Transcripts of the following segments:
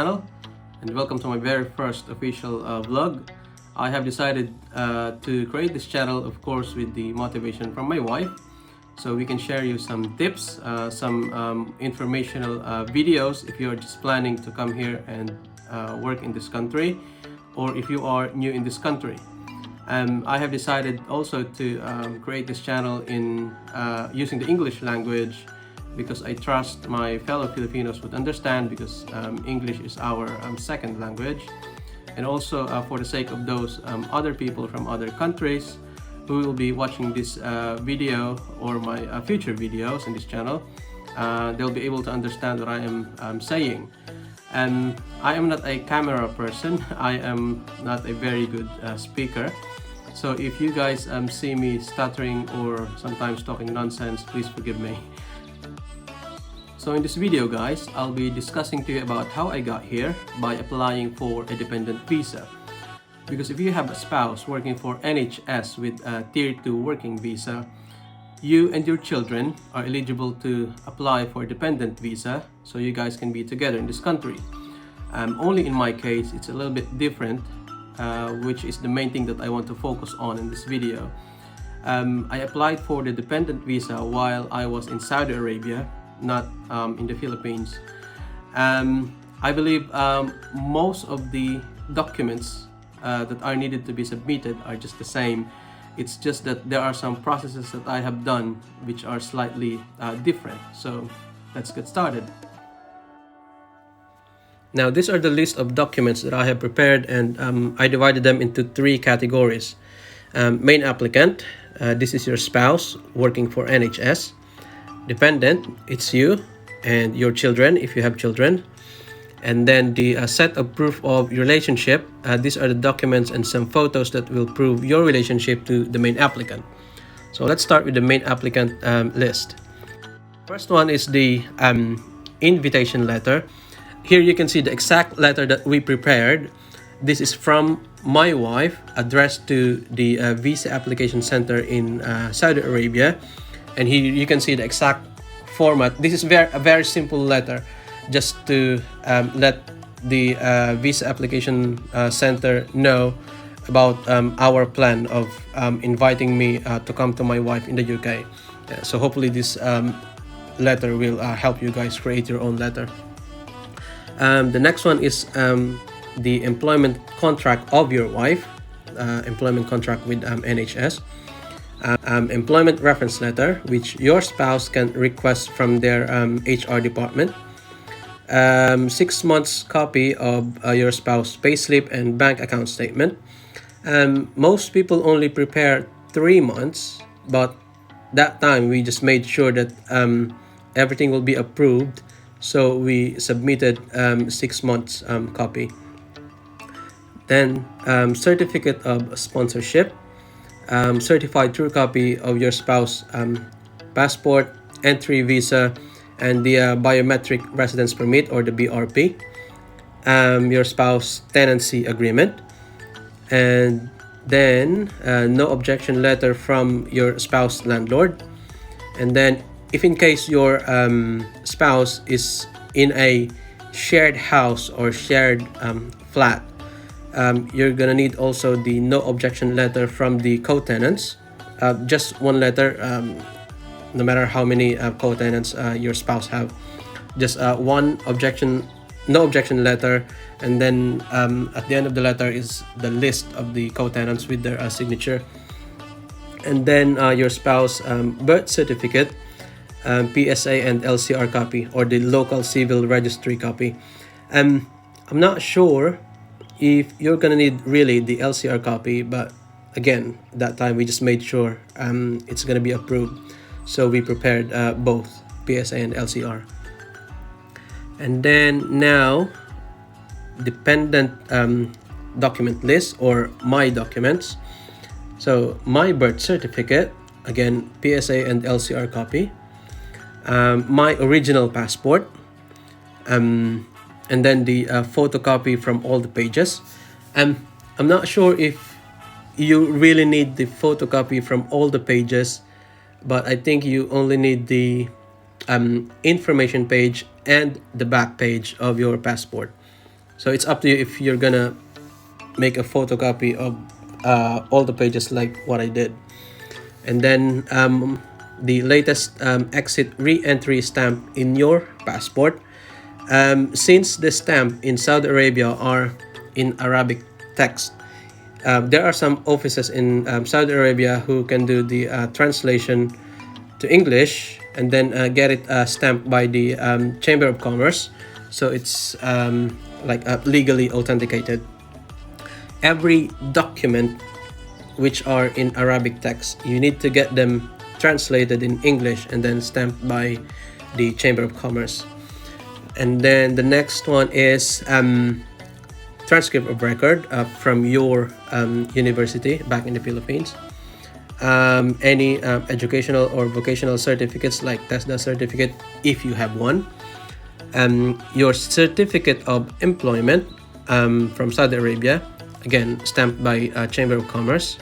channel, and welcome to my very first official vlog. I have decided to create this channel, of course, with the motivation from my wife, so we can share you some tips, some informational videos if you're just planning to come here and work in this country, or if you are new in this country. I have decided also to create this channel in using the English language, because I trust my fellow Filipinos would understand, because English is our second language, and also for the sake of those other people from other countries who will be watching this video or my future videos in this channel. They'll be able to understand what I am saying. And I am not a camera person. I am not a very good speaker. So if you guys see me stuttering or sometimes talking nonsense, please forgive me. So in this video, guys, I'll be discussing to you about how I got here by applying for a dependent visa. Because if you have a spouse working for NHS with a Tier 2 working visa, you and your children are eligible to apply for a dependent visa, so you guys can be together in this country. Only in my case, it's a little bit different, which is the main thing that I want to focus on in this video. I applied for the dependent visa while I was in Saudi Arabia, not in the Philippines. I believe most of the documents that are needed to be submitted are just the same. It's just that there are some processes that I have done which are slightly different. So let's get started. Now, these are the list of documents that I have prepared, and I divided them into three categories. Main applicant, this is your spouse working for NHS. Dependent, it's you and your children if you have children. And then the set of proof of relationship. These are the documents and some photos that will prove your relationship to the main applicant. So let's start with the main applicant list. First one is the invitation letter. Here you can see the exact letter that we prepared. This is from my wife, addressed to the visa application center in Saudi Arabia. And here you can see the exact format. This is a very simple letter, just to let the visa application center know about our plan of inviting me to come to my wife in the UK. So hopefully this letter will help you guys create your own letter. The next one is the employment contract of your wife, employment contract with NHS. Employment reference letter, which your spouse can request from their HR department. 6 months copy of your spouse's payslip and bank account statement. Most people only prepare 3 months, but that time we just made sure that everything will be approved, so we submitted 6 months copy. Then certificate of sponsorship, certified true copy of your spouse passport, entry visa, and the biometric residence permit, or the BRP, your spouse tenancy agreement, and then no objection letter from your spouse landlord. And then if in case your spouse is in a shared house or shared flat, you're gonna need also the no objection letter from the co-tenants. Just one letter, no matter how many co-tenants your spouse have. Just one no objection letter, and then at the end of the letter is the list of the co-tenants with their signature. And then your spouse birth certificate, PSA and LCR copy, or the local civil registry copy. I'm not sure if you're gonna need really the LCR copy, but again, that time we just made sure it's gonna be approved, so we prepared both PSA and LCR. And then now, dependent document list, or my documents. So my birth certificate, again, PSA and LCR copy. My original passport, and then the photocopy from all the pages. I'm not sure if you really need the photocopy from all the pages, but I think you only need the information page and the back page of your passport. So it's up to you if you're gonna make a photocopy of all the pages like what I did. And then the latest exit re-entry stamp in your passport. Since the stamp in Saudi Arabia are in Arabic text, there are some offices in Saudi Arabia who can do the translation to English and then get it stamped by the Chamber of Commerce, so it's like legally authenticated. Every document which are in Arabic text, you need to get them translated in English and then stamped by the Chamber of Commerce. And then the next one is transcript of record from your university back in the Philippines. Any educational or vocational certificates like TESDA certificate if you have one. Your certificate of employment from Saudi Arabia, again stamped by Chamber of Commerce.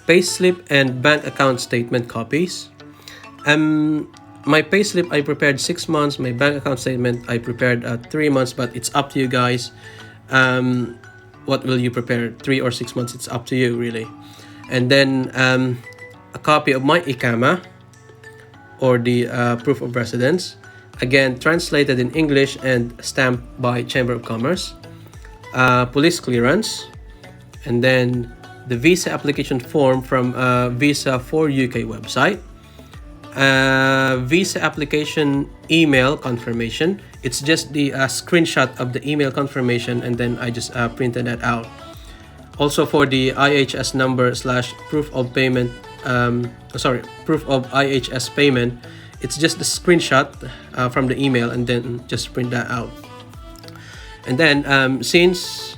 Payslip and bank account statement copies. My payslip I prepared 6 months. My bank account statement I prepared 3 months, but it's up to you guys. What will you prepare, 3 or 6 months? It's up to you really. And then a copy of my ikama or the proof of residence, again translated in English and stamped by Chamber of Commerce. Police clearance, and then the visa application form from Visa for UK website. Visa application email confirmation. It's just the screenshot of the email confirmation, and then I just printed that out. Also for the IHS number / proof of payment, proof of IHS payment, it's just the screenshot from the email and then just print that out. And then since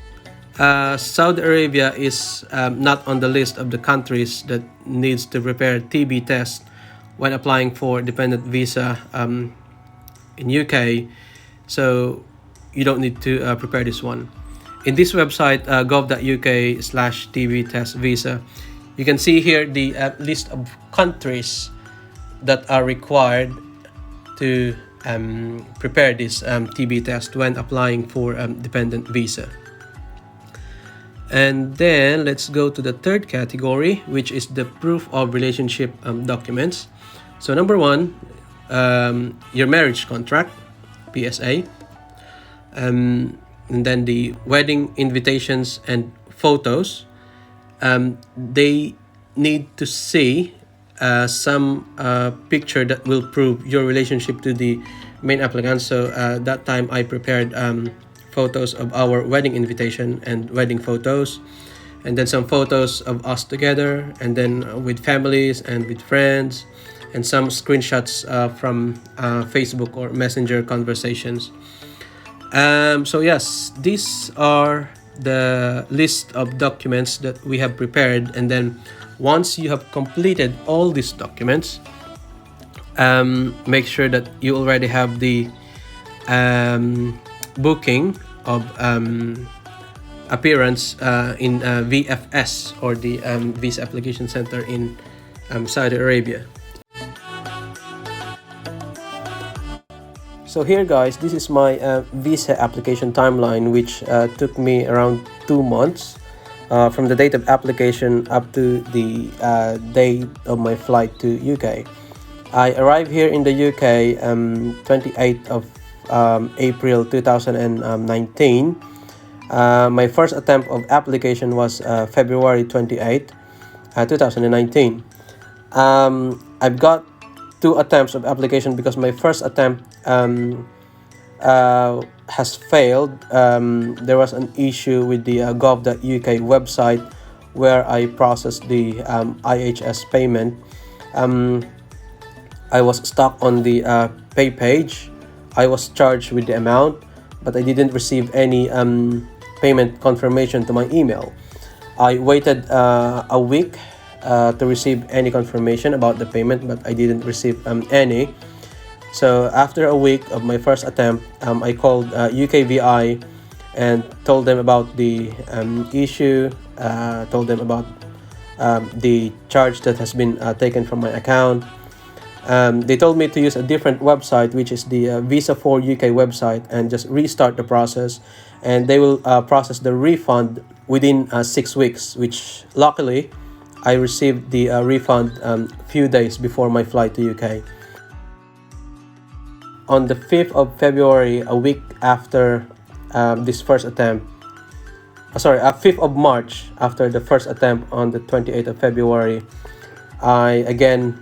Saudi Arabia is not on the list of the countries that needs to prepare TB test when applying for dependent visa in UK, so you don't need to prepare this one. In this website, gov.uk/TB test visa, you can see here the list of countries that are required to prepare this TB test when applying for dependent visa. And then let's go to the third category, which is the proof of relationship documents. So number 1, your marriage contract, PSA, and then the wedding invitations and photos. They need to see some picture that will prove your relationship to the main applicant. So that time I prepared photos of our wedding invitation and wedding photos, and then some photos of us together, and then with families and with friends, and some screenshots from Facebook or Messenger conversations. So yes, these are the list of documents that we have prepared. And then once you have completed all these documents, make sure that you already have the booking of appearance in VFS or the Visa Application Center in Saudi Arabia. So here guys, this is my visa application timeline, which took me around 2 months from the date of application up to the date of my flight to UK. I arrived here in the UK 28th of April 2019. My first attempt of application was February 28th, 2019. I've got 2 attempts of application because my first attempt has failed. There was an issue with the gov.uk website where I processed the IHS payment. I was stuck on the pay page. I was charged with the amount, but I didn't receive any payment confirmation to my email. I waited a week to receive any confirmation about the payment, but I didn't receive any. So after a week of my first attempt, I called UKVI and told them about the issue, told them about the charge that has been taken from my account. They told me to use a different website, which is the Visa for UK website, and just restart the process, and they will process the refund within 6 weeks, which luckily I received the refund few days before my flight to UK. On the 5th of February, a week after this first attempt, 5th of March, after the first attempt on the 28th of February, I again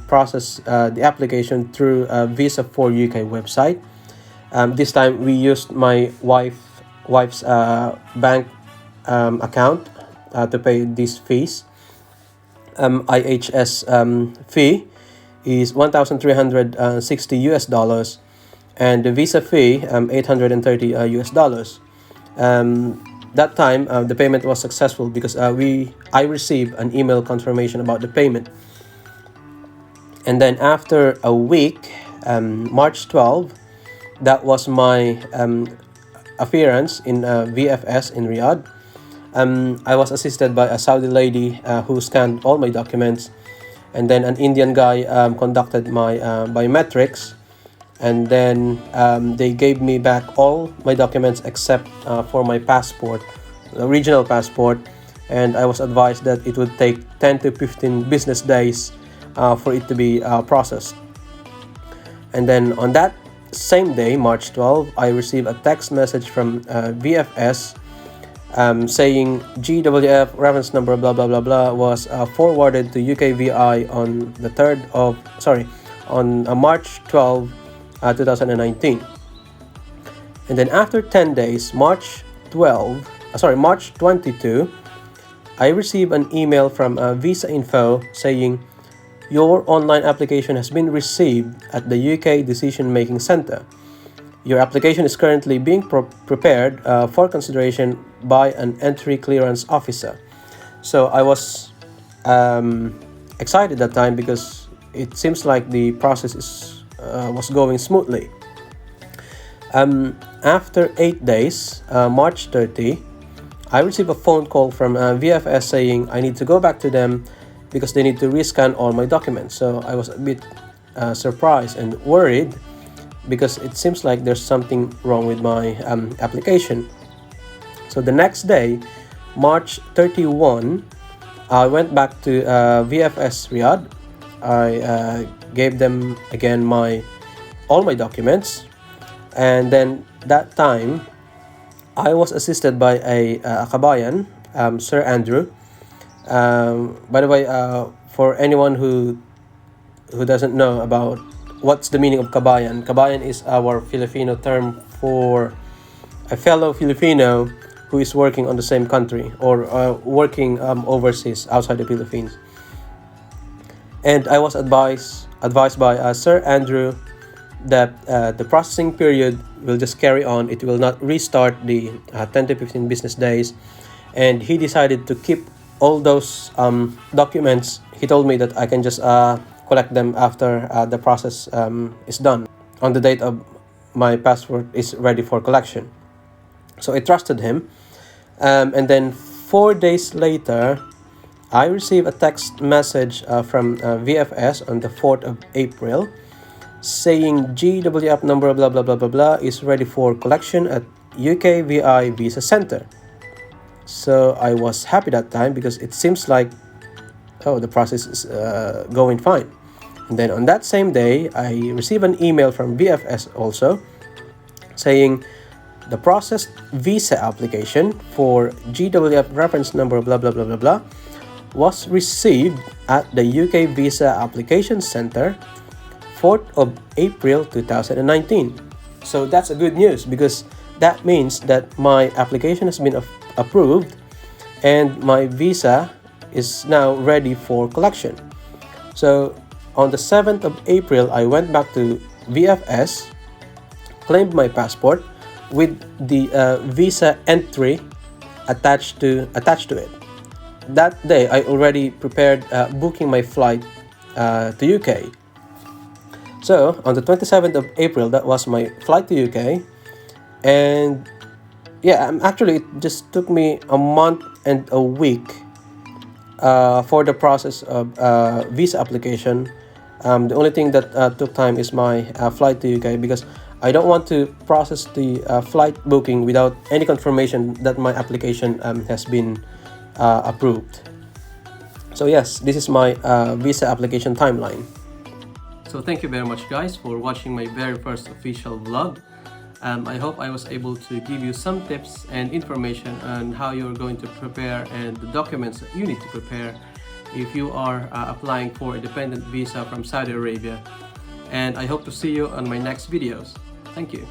processed the application through Visa for UK website. This time we used my wife's bank account to pay these fees. IHS fee is 1,360 US dollars, and the Visa fee 830 US dollars. That time the payment was successful because I received an email confirmation about the payment. And then after a week, March 12, that was my appearance in VFS in Riyadh. I was assisted by a Saudi lady who scanned all my documents, and then an Indian guy conducted my biometrics, and then they gave me back all my documents except for my passport, the original passport, and I was advised that it would take 10 to 15 business days for it to be processed. And then on that same day, March 12, I received a text message from VFS saying GWF reference number blah blah blah blah was forwarded to UKVI on the March 12, 2019. And then after 10 days, March 22, I received an email from Visa Info saying your online application has been received at the UK Decision Making Center. Your application is currently being prepared for consideration by an entry clearance officer. So I was excited that time because it seems like the process was going smoothly. After 8 days, March 30, I received a phone call from VFS saying I need to go back to them because they need to rescan all my documents. So I was a bit surprised and worried because it seems like there's something wrong with my application. So the next day, March 31, I went back to VFS Riyadh. I gave them again all my documents, and then that time I was assisted by a kabayan, Sir Andrew. By the way, for anyone who doesn't know about what's the meaning of kabayan, kabayan is our Filipino term for a fellow Filipino who is working on the same country or working overseas outside the Philippines. And I was advised by Sir Andrew that the processing period will just carry on. It will not restart the 10 to 15 business days. And he decided to keep all those documents. He told me that I can just collect them after the process is done, on the date of my passport is ready for collection. So I trusted him. And then 4 days later, I received a text message from VFS on the 4th of April saying GWF number blah blah blah blah blah is ready for collection at UKVI Visa Center. So I was happy that time because it seems like the process is going fine. And then on that same day, I received an email from VFS also saying the processed visa application for GWF reference number blah blah blah blah blah was received at the UK Visa Application Center 4th of April 2019. So that's a good news because that means that my application has been approved and my visa is now ready for collection. So on the 7th of April, I went back to VFS, claimed my passport with the visa entry attached to it. That day, I already prepared booking my flight to UK. So on the 27th of April, that was my flight to UK, and yeah, actually it just took me a month and a week for the process of visa application The only thing that took time is my flight to UK, because I don't want to process the flight booking without any confirmation that my application has been approved. So yes, this is my visa application timeline. So thank you very much guys for watching my very first official vlog. I hope I was able to give you some tips and information on how you're going to prepare and the documents that you need to prepare if you are applying for a dependent visa from Saudi Arabia. And I hope to see you on my next videos. Thank you.